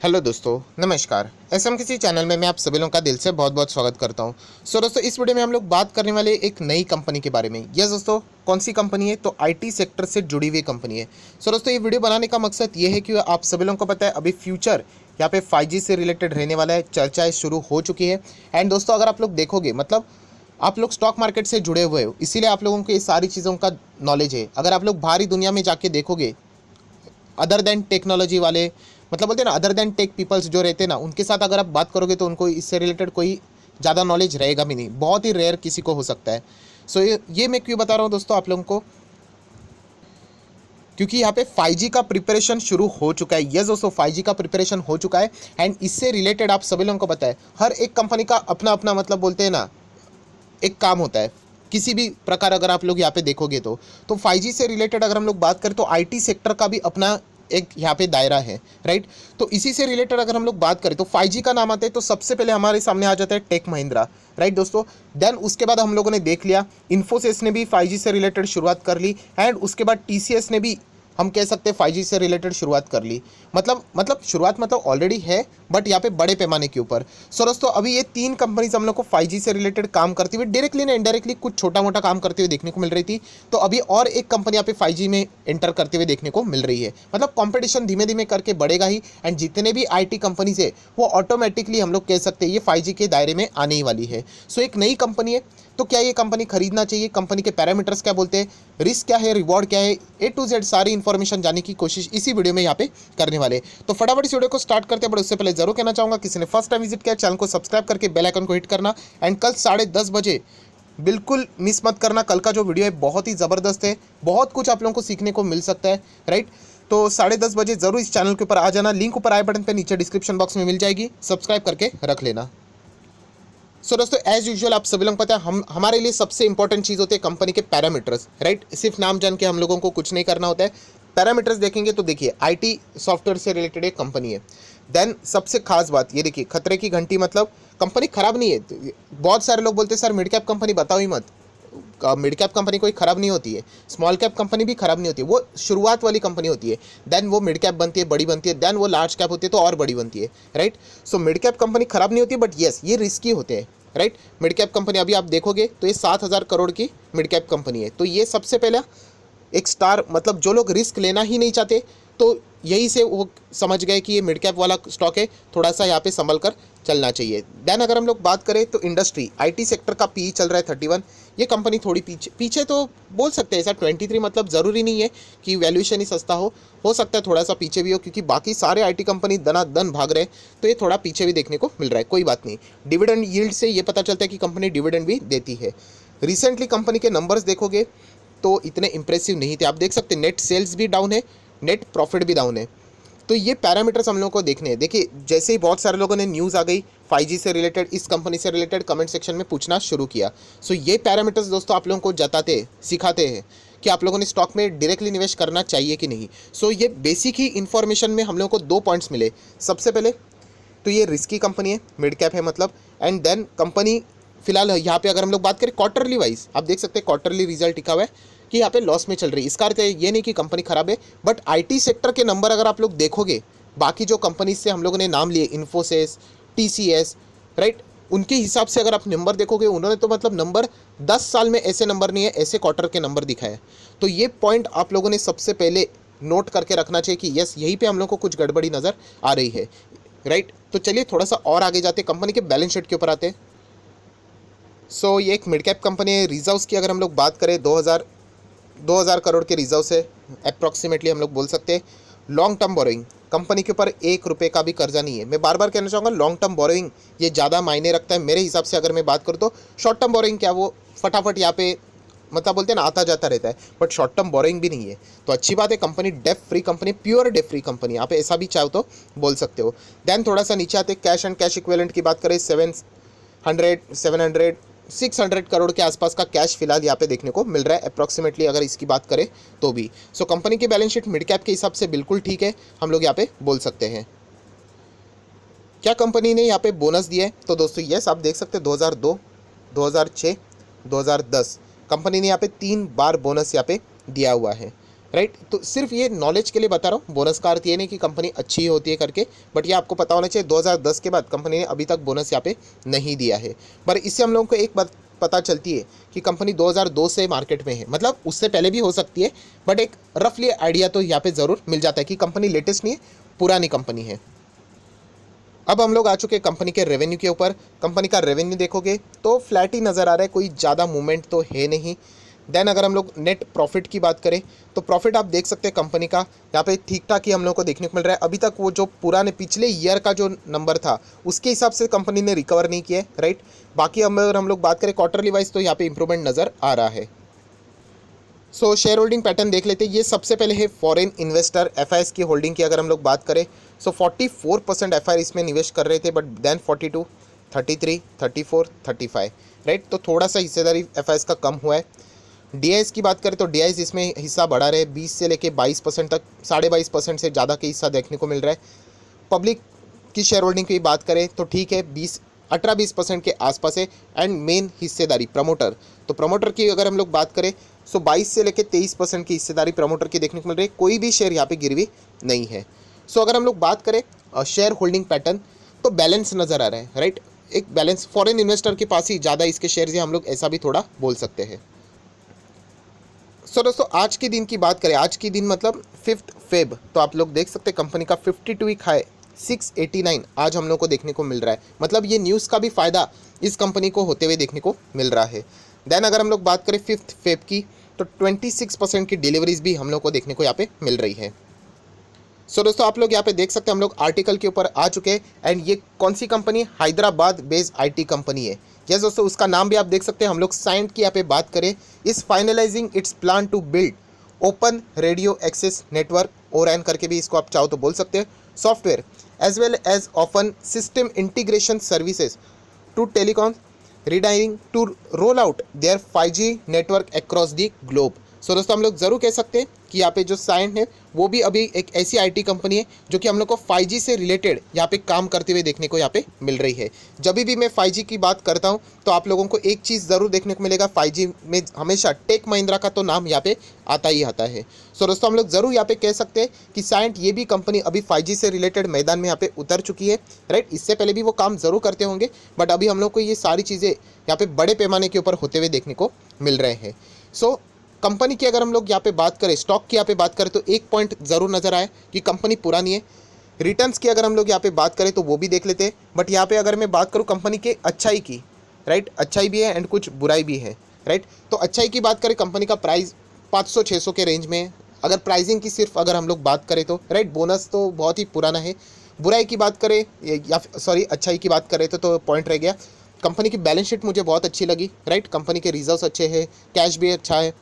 Hello दोस्तों, नमस्कार। SM किसी चैनल में मैं आप सभी लोगों का दिल से बहुत बहुत स्वागत करता हूं। दोस्तों, इस वीडियो में हम लोग बात करने वाले एक नई कंपनी के बारे में। यस दोस्तों, कौन सी कंपनी है? तो आईटी सेक्टर से जुड़ी हुई कंपनी है। दोस्तों, ये वीडियो बनाने का मकसद ये है कि आप सभी लोगों को पता है अभी फ्यूचर यहाँ पे 5G से रिलेटेड रहने वाला है, चर्चाएँ शुरू हो चुकी है। एंड दोस्तों, अगर आप लोग देखोगे मतलब आप लोग स्टॉक मार्केट से जुड़े हुए हो, इसीलिए आप लोगों को ये सारी चीज़ों का नॉलेज है। अगर आप लोग बाहरी दुनिया में जाके देखोगे, अदर देन टेक्नोलॉजी वाले मतलब बोलते हैं ना, अदर देन टेक पीपल्स जो रहते हैं ना, उनके साथ अगर आप बात करोगे तो उनको इससे रिलेटेड कोई ज़्यादा नॉलेज रहेगा भी नहीं। बहुत ही रेयर किसी को हो सकता है। सो ये मैं क्यों बता रहा हूँ दोस्तों आप लोगों को, क्योंकि यहाँ पे 5G का प्रिपरेशन शुरू हो चुका है। यस दोस्तों, 5G का प्रिपरेशन हो चुका है। एंड इससे रिलेटेड आप सभी लोगों को पता है हर एक कंपनी का अपना अपना मतलब बोलते हैं ना एक काम होता है। किसी भी प्रकार अगर आप लोग यहाँ पे देखोगे तो 5G से रिलेटेड अगर हम लोग बात करें तो आईटी सेक्टर का भी अपना एक यहाँ पे दायरा है, राइट। तो इसी से रिलेटेड अगर हम लोग बात करें तो 5G का नाम आता है तो सबसे पहले हमारे सामने आ जाता है टेक महिंद्रा, राइट दोस्तों। देन उसके बाद हम लोगों ने देख लिया इन्फोसिस ने भी 5G से रिलेटेड शुरुआत कर ली। एंड उसके बाद टीसीएस ने भी हम कह सकते हैं 5G से रिलेटेड शुरुआत कर ली। मतलब शुरुआत मतलब ऑलरेडी है, बट यहाँ पे बड़े पैमाने के ऊपर। सो दोस्तों, अभी ये तीन कंपनीज हम लोग को 5G से रिलेटेड काम करती हुई डायरेक्टली ना इनडायरेक्टली कुछ छोटा मोटा काम करते हुए देखने को मिल रही थी। तो अभी और एक कंपनी यहाँ पे 5G में एंटर करते हुए देखने को मिल रही है। मतलब कंपटीशन धीमे धीमे करके बढ़ेगा ही। एंड जितने भी आईटी कंपनीज है वो ऑटोमेटिकली हम लोग कह सकते हैं ये 5G के दायरे में आने ही वाली है। सो एक नई कंपनी है, तो क्या ये कंपनी खरीदना चाहिए? कंपनी के पैरामीटर्स क्या बोलते हैं, रिस्क क्या है, रिवॉर्ड क्या है, ए टू जेड सारी इन्फॉर्मेशन जानने की कोशिश इसी वीडियो में यहाँ पे करने वाले। तो फटाफट इस वीडियो को स्टार्ट करते हैं। बट उससे पहले जरूर कहना चाहूंगा, किसी ने फर्स्ट टाइम विजिट किया चैनल को सब्सक्राइब करके बेल आइकन को हिट करना। एंड कल 10:30 बजे बिल्कुल मिस मत करना। कल का जो वीडियो है बहुत ही ज़बरदस्त है, बहुत कुछ आप लोगों को सीखने को मिल सकता है, राइट। तो 10:30 बजे जरूर इस चैनल के ऊपर आ जाना। लिंक ऊपर आई बटन पे नीचे डिस्क्रिप्शन बॉक्स में मिल जाएगी, सब्सक्राइब करके रख लेना। सो दोस्तों, एज यूजुअल आप सभी लोग पता है हमारे लिए सबसे इंपॉर्टेंट चीज़ होती है कंपनी के पैरामीटर्स, राइट। सिर्फ नाम जान के हम लोगों को कुछ नहीं करना होता है। पैरामीटर्स देखेंगे तो देखिए आईटी सॉफ्टवेयर से रिलेटेड एक कंपनी है। देन सबसे खास बात ये देखिए, खतरे की घंटी मतलब कंपनी खराब नहीं है। तो बहुत सारे लोग बोलते हैं सर मिड कैप कंपनी बताओ ही मत। मिड कैप कंपनी कोई ख़राब नहीं होती है, स्मॉल कैप कंपनी भी ख़राब नहीं होती है। वो शुरुआत वाली कंपनी होती है, देन वो मिड कैप बनती है, बड़ी बनती है, देन वो लार्ज कैप होती है तो और बड़ी बनती है, right. So mid cap company ख़राब नहीं होती, बट येस ये रिस्की होते हैं, राइट। मिड कैप कंपनी अभी आप देखोगे तो ये 7,000 करोड़ की मिड कैप कंपनी है। तो ये सबसे पहला एक स्टार मतलब जो लोग रिस्क लेना ही नहीं चाहते, तो यही से वो समझ गए कि ये मिड कैप वाला स्टॉक है, थोड़ा सा यहाँ पे संभल कर चलना चाहिए। देन अगर हम लोग बात करें तो इंडस्ट्री आईटी सेक्टर का पी चल रहा है 31। ये कंपनी थोड़ी पीछे पीछे तो बोल सकते हैं ऐसा 23, मतलब ज़रूरी नहीं है कि वैल्यूएशन ही सस्ता हो सकता है थोड़ा सा पीछे भी हो, क्योंकि बाकी सारे आईटी कंपनी दनादन भाग रहे हैं तो ये थोड़ा पीछे भी देखने को मिल रहा है। कोई बात नहीं, डिविडेंड यील्ड से ये पता चलता है कि कंपनी डिविडेंड भी देती है। रिसेंटली कंपनी के नंबर्स देखोगे तो इतने इंप्रेसिव नहीं थे। आप देख सकते हैं नेट सेल्स भी डाउन है, नेट प्रॉफिट भी डाउन है। तो ये पैरामीटर्स हम लोगों को देखने हैं। देखिए जैसे ही बहुत सारे लोगों ने न्यूज़ आ गई 5G से रिलेटेड, इस कंपनी से रिलेटेड, कमेंट सेक्शन में पूछना शुरू किया। सो ये पैरामीटर्स दोस्तों आप लोगों को जताते सिखाते हैं कि आप लोगों ने स्टॉक में डायरेक्टली निवेश करना चाहिए कि नहीं। सो ये बेसिक ही इन्फॉर्मेशन में हम लोगों को 2 पॉइंट्स मिले। सबसे पहले तो ये रिस्की कंपनी है, मिड कैप है मतलब। एंड देन कंपनी फिलहाल यहाँ पे अगर हम लोग बात करें क्वार्टरली वाइज, आप देख सकते हैं क्वार्टरली रिजल्ट लिखा हुआ है कि यहाँ पे लॉस में चल रही है। इसका अर्थ ये नहीं कि कंपनी खराब है, बट आईटी सेक्टर के नंबर अगर आप लोग देखोगे, बाकी जो कंपनीज से हम लोगों ने नाम लिए, इन्फोसिस, टीसीएस, राइट, उनके हिसाब से अगर आप नंबर देखोगे, उन्होंने तो मतलब नंबर 10 साल में ऐसे नंबर नहीं है, ऐसे क्वार्टर के नंबर दिखाए। तो ये पॉइंट आप लोगों ने सबसे पहले नोट करके रखना चाहिए कि यस यहीं पे हम लोग को कुछ गड़बड़ी नज़र आ रही है, राइट। तो चलिए थोड़ा सा और आगे जाते कंपनी के बैलेंस शीट के ऊपर आते हैं। सो ये एक मिड कैप कंपनी है। रिजर्व्स की अगर हम लोग बात करें 2000 करोड़ के रिजर्व से अप्रॉक्सीमेटली हम लोग बोल सकते हैं। लॉन्ग टर्म बोरोइंग कंपनी के ऊपर 1 रुपये का भी कर्जा नहीं है। मैं बार बार कहना चाहूँगा लॉन्ग टर्म बोरोइंग ये ज़्यादा मायने रखता है मेरे हिसाब से। अगर मैं बात करूँ तो शॉर्ट टर्म बोरोइंग क्या वो फटाफट यहाँ पे मतलब बोलते हैं ना आता जाता रहता है, बट शॉर्ट टर्म बोरोइंग भी नहीं है। तो अच्छी बात है, company debt free company, pure debt free company, यहाँ पे ऐसा भी चाहो तो बोल सकते हो। देन थोड़ा सा नीचे आते कैश एंड कैश इक्विवेलेंट की बात करें, 600 करोड़ के आसपास का कैश फिलहाल यहाँ पे देखने को मिल रहा है अप्रॉक्सीमेटली, अगर इसकी बात करें तो भी। सो कंपनी की बैलेंस शीट मिड कैप के हिसाब से बिल्कुल ठीक है, हम लोग यहाँ पे बोल सकते हैं। क्या कंपनी ने यहाँ पे बोनस दिया है? तो दोस्तों यस, आप देख सकते हैं 2002, 2006, 2010 कंपनी ने यहाँ पे 3 बार बोनस यहाँ पे दिया हुआ है, राइट। तो सिर्फ ये नॉलेज के लिए बता रहा हूँ, बोनस का अर्थ ये नहीं कि कंपनी अच्छी होती है करके, बट ये आपको पता होना चाहिए 2010 के बाद कंपनी ने अभी तक बोनस यहाँ पे नहीं दिया है। पर इससे हम लोगों को एक बात पता चलती है कि कंपनी 2002 से मार्केट में है, मतलब उससे पहले भी हो सकती है, बट एक रफली आइडिया तो यहाँ पे ज़रूर मिल जाता है कि कंपनी लेटेस्ट नहीं है, पुरानी कंपनी है। अब हम लोग आ चुके हैं कंपनी के रेवेन्यू के ऊपर। कंपनी का रेवेन्यू देखोगे तो फ्लैट ही नज़र आ रहा है, कोई ज़्यादा मूवमेंट तो है नहीं। देन अगर हम लोग नेट प्रॉफिट की बात करें तो प्रॉफिट आप देख सकते हैं कंपनी का यहाँ पे ठीक ठाक ही हम लोग को देखने को मिल रहा है। अभी तक वो जो पुराने पिछले ईयर का जो नंबर था उसके हिसाब से कंपनी ने रिकवर नहीं किया है, राइट। बाकी अगर हम लोग बात करें क्वार्टरली वाइज तो यहाँ पे इंप्रूवमेंट नज़र आ रहा है। सो शेयर होल्डिंग पैटर्न देख लेते हैं। ये सबसे पहले है फॉरेन इन्वेस्टर एफआईएस की होल्डिंग की अगर हम लोग बात करें, सो 44% एफआईआर इसमें निवेश कर रहे थे, बट देन 42, 33, 34, 35, राइट। तो थोड़ा सा हिस्सेदारी एफआईआर का कम हुआ है। डीआईएस की बात करें तो डीआईएस इसमें हिस्सा बढ़ा रहे, 20 से लेके 22% तक, 22.5% से ज़्यादा के हिस्सा देखने को मिल रहा है। पब्लिक की शेयर होल्डिंग की बात करें तो ठीक है, 18-20% के आसपास है। एंड मेन हिस्सेदारी प्रमोटर, तो प्रमोटर की अगर हम लोग बात करें सो 22 से लेकर 23% की हिस्सेदारी प्रमोटर की देखने को मिल रही है। कोई भी शेयर यहाँ पे गिरवी नहीं है। सो अगर हम लोग बात करें शेयर होल्डिंग पैटर्न तो बैलेंस नज़र आ रहा है, राइट। एक बैलेंस फॉरेन इन्वेस्टर के पास ही ज़्यादा इसके शेयर है, हम लोग ऐसा भी थोड़ा बोल सकते हैं। सो दोस्तों आज के दिन की बात करें, आज की दिन मतलब 5 फेब, तो आप लोग देख सकते हैं कंपनी का 52 वीक हाई 689 आज हम लोग को देखने को मिल रहा है। मतलब ये न्यूज़ का भी फ़ायदा इस कंपनी को होते हुए देखने को मिल रहा है। देन अगर हम लोग बात करें 5 फेब की तो 26% की डिलीवरीज भी हम लोग को देखने को यहाँ पे मिल रही है। सो दोस्तों आप लोग यहाँ पे देख सकते हैं हम लोग आर्टिकल के ऊपर आ चुके हैं। एंड ये कौन सी company, Hyderabad based IT company है। यस दोस्तों उसका नाम भी आप देख सकते हैं। हम लोग साइंट की यहाँ पे बात करें, इस finalizing its plan to build open radio access network, ORAN करके भी इसको आप चाहो तो बोल सकते हैं, software as well as open system integration services to telecom readying to roll out their 5G network across the globe. So दोस्तों हम लोग ज़रूर कह सकते हैं कि यहाँ पे जो साइंट है वो भी अभी एक ऐसी आईटी कंपनी है जो कि हम लोग को 5G से रिलेटेड यहाँ पे काम करते हुए देखने को यहाँ पे मिल रही है। जब भी मैं 5G की बात करता हूँ तो आप लोगों को एक चीज़ ज़रूर देखने को मिलेगा, 5G में हमेशा टेक महिंद्रा का तो नाम यहाँ पे आता ही आता है। सो दोस्तों हम लोग ज़रूर यहाँ पे कह सकते हैं कि साइंट ये भी कंपनी अभी 5G से रिलेटेड मैदान में यहाँ पे उतर चुकी है, राइट। इससे पहले भी वो काम ज़रूर करते होंगे, बट अभी हम लोग को ये सारी चीज़ें यहाँ पे बड़े पैमाने के ऊपर होते हुए देखने को मिल रहे हैं। सो कंपनी की अगर हम लोग यहाँ पे बात करें, स्टॉक की यहाँ पे बात करें तो एक पॉइंट ज़रूर नज़र आए कि कंपनी पुरानी है। रिटर्न्स की अगर हम लोग यहाँ पे बात करें तो वो भी देख लेते हैं, बट यहाँ पे अगर मैं बात करूँ कंपनी के अच्छाई की, राइट, अच्छाई भी है एंड कुछ बुराई भी है, राइट। तो अच्छाई की बात करें, कंपनी का प्राइस 500-600 के रेंज में है। अगर प्राइसिंग की सिर्फ अगर हम लोग बात करें तो, राइट, बोनस तो बहुत ही पुराना है। बुराई की बात करें या सॉरी अच्छाई की बात करें तो पॉइंट रह गया, कंपनी की बैलेंस शीट मुझे बहुत अच्छी लगी, राइट। कंपनी के रिजर्व्स अच्छे हैं, कैश भी अच्छा है,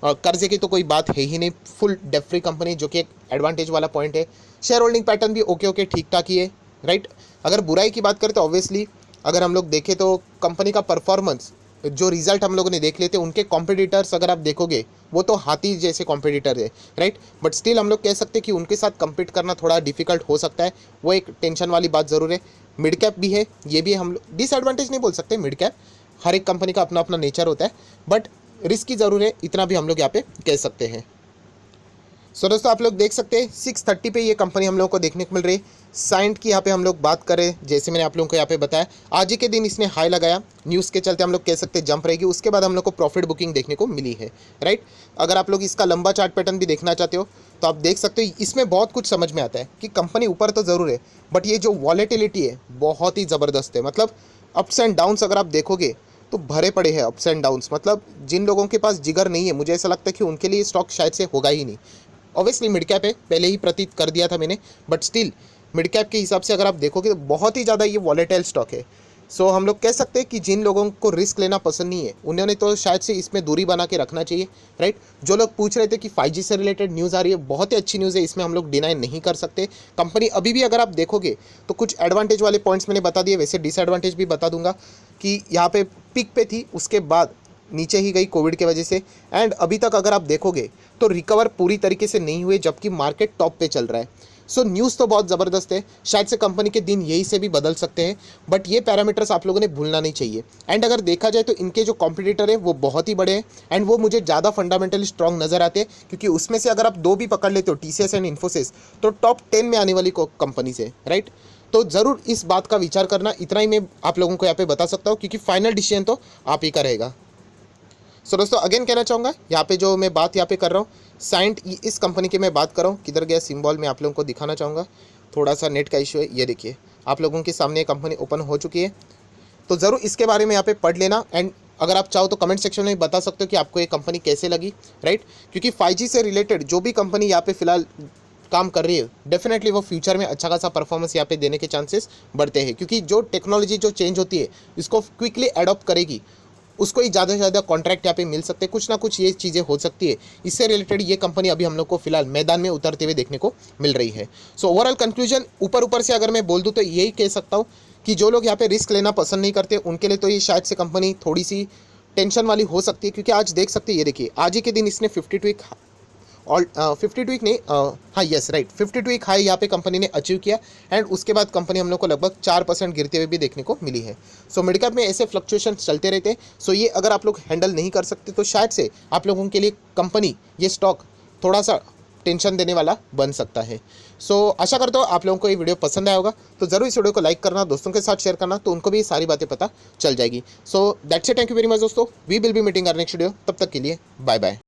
कर्जे की तो कोई बात है ही नहीं, फुल डेट फ्री कंपनी, जो कि एक एडवांटेज वाला पॉइंट है। शेयर होल्डिंग पैटर्न भी ओके ठीक ठाक ही है, राइट। अगर बुराई की बात करें तो ऑब्वियसली अगर हम लोग देखें तो कंपनी का परफॉर्मेंस, जो रिजल्ट हम लोगों ने देख लेते उनके कॉम्पिटिटर्स अगर आप देखोगे वो तो हाथी जैसे कॉम्पिटिटर है, राइट। बट स्टिल हम लोग कह सकते हैं कि उनके साथ कम्पीट करना थोड़ा डिफिकल्ट हो सकता है, वो एक टेंशन वाली बात ज़रूर है। मिड कैप भी है, ये भी हम लोग डिसएडवांटेज नहीं बोल सकते, मिड कैप हर एक कंपनी का अपना अपना नेचर होता है, बट रिस्की ज़रूर है, इतना भी हम लोग यहाँ पे कह सकते हैं। सो दोस्तों आप लोग देख सकते हैं 630 पे ये कंपनी हम लोगों को देखने को मिल रही है। साइंट की यहाँ पे हम लोग बात करें, जैसे मैंने आप लोगों को यहाँ पे बताया, आज ही के दिन इसने हाई लगाया, न्यूज़ के चलते हम लोग कह सकते हैं जंप रहेगी, उसके बाद हम लोग को प्रॉफिट बुकिंग देखने को मिली है, राइट। अगर आप लोग इसका लंबा चार्ट पैटर्न भी देखना चाहते हो तो आप देख सकते हो, इसमें बहुत कुछ समझ में आता है कि कंपनी ऊपर तो ज़रूर है, बट ये जो वॉलेटिलिटी है बहुत ही ज़बरदस्त है। मतलब अप्स एंड डाउन्स अगर आप देखोगे तो भरे पड़े हैं अप्स एंड डाउन्स। मतलब जिन लोगों के पास जिगर नहीं है, मुझे ऐसा लगता है कि उनके लिए स्टॉक शायद से होगा ही नहीं। ऑब्वियसली मिड कैप है, पहले ही प्रतीत कर दिया था मैंने, बट स्टिल मिड कैप के हिसाब से अगर आप देखोगे तो बहुत ही ज़्यादा ये वॉलेटाइल स्टॉक है। सो हम लोग कह सकते हैं कि जिन लोगों को रिस्क लेना पसंद नहीं है उन्होंने तो शायद से इसमें दूरी बना के रखना चाहिए, राइट। जो लोग पूछ रहे थे कि 5G से रिलेटेड न्यूज़ आ रही है, बहुत ही अच्छी न्यूज़ है, इसमें हम लोग डिनाई नहीं कर सकते। कंपनी अभी भी अगर आप देखोगे तो कुछ एडवांटेज वाले पॉइंट्स मैंने बता दिए, वैसे डिसएडवांटेज भी बता दूंगा कि यहाँ पे पिक पे थी, उसके बाद नीचे ही गई कोविड की वजह से, एंड अभी तक अगर आप देखोगे तो रिकवर पूरी तरीके से नहीं हुए, जबकि मार्केट टॉप पे चल रहा है। सो न्यूज़ तो बहुत ज़बरदस्त है, शायद से कंपनी के दिन यही से भी बदल सकते हैं, बट ये पैरामीटर्स आप लोगों ने भूलना नहीं चाहिए। एंड अगर देखा जाए तो इनके जो कॉम्पिटिटर हैं वो बहुत ही बड़े हैं एंड वो मुझे ज़्यादा फंडामेंटली स्ट्रॉन्ग नज़र आते हैं, क्योंकि उसमें से अगर आप दो भी पकड़ लेते हो, TCS एंड इन्फोसिस, तो टॉप 10 में आने वाली कंपनी से, राइट। तो ज़रूर इस बात का विचार करना, इतना ही मैं आप लोगों को यहाँ पे बता सकता हूँ, क्योंकि फाइनल डिसीजन तो आप ही का रहेगा। सो दोस्तों अगेन कहना चाहूँगा, यहाँ पे जो मैं बात यहाँ पे कर रहा हूँ, साइंट इस कंपनी की मैं बात कर रहा हूँ, किधर गया सिंबल, मैं आप लोगों को दिखाना चाहूँगा, थोड़ा सा नेट का इशू है। ये देखिए आप लोगों के सामने ये कंपनी ओपन हो चुकी है, तो ज़रूर इसके बारे में यहाँ पे पढ़ लेना। एंड अगर आप चाहो तो कमेंट सेक्शन में बता सकते हो कि आपको ये कंपनी कैसे लगी, राइट। क्योंकि 5G से रिलेटेड जो भी कंपनी यहाँ पे फिलहाल काम कर रही है, डेफिनेटली वो फ्यूचर में अच्छा खासा परफॉर्मेंस यहाँ पे देने के चांसेस बढ़ते हैं, क्योंकि जो टेक्नोलॉजी जो चेंज होती है इसको क्विकली अडॉप्ट करेगी, उसको ही ज़्यादा से ज़्यादा कॉन्ट्रैक्ट यहाँ पे मिल सकते हैं, कुछ ना कुछ ये चीज़ें हो सकती है। इससे रिलेटेड ये कंपनी अभी हम लोग को फिलहाल मैदान में उतरते हुए देखने को मिल रही है। सो ओवरऑल कंक्लूजन ऊपर से अगर मैं बोल दूँ तो यही कह सकता हूँ कि जो लोग यहाँ पे रिस्क लेना पसंद नहीं करते उनके लिए तो ये शायद से कंपनी थोड़ी सी टेंशन वाली हो सकती है, क्योंकि आज देख सकते हैं, ये देखिए आज ही के दिन इसने 52 वीक ऑल 52 वीक नहीं, हाँ यस राइट 52 वीक हाई यहाँ पे कंपनी ने अचीव किया। एंड उसके बाद कंपनी हम लोग को लगभग 4% गिरते हुए भी देखने को मिली है। सो मिड कैप में ऐसे फ्लक्चुएशन चलते रहते हैं। सो ये अगर आप लोग हैंडल नहीं कर सकते तो शायद से आप लोगों के लिए कंपनी, ये स्टॉक थोड़ा सा टेंशन देने वाला बन सकता है। सो आशा करता हूँ आप लोगों को ये वीडियो पसंद आया होगा, तो ज़रूर इस वीडियो को लाइक करना, दोस्तों के साथ शेयर करना, तो उनको भी सारी बातें पता चल जाएगी। So that's it, thank you very much दोस्तों, we will be meeting our next video, तब तक के लिए बाय बाय।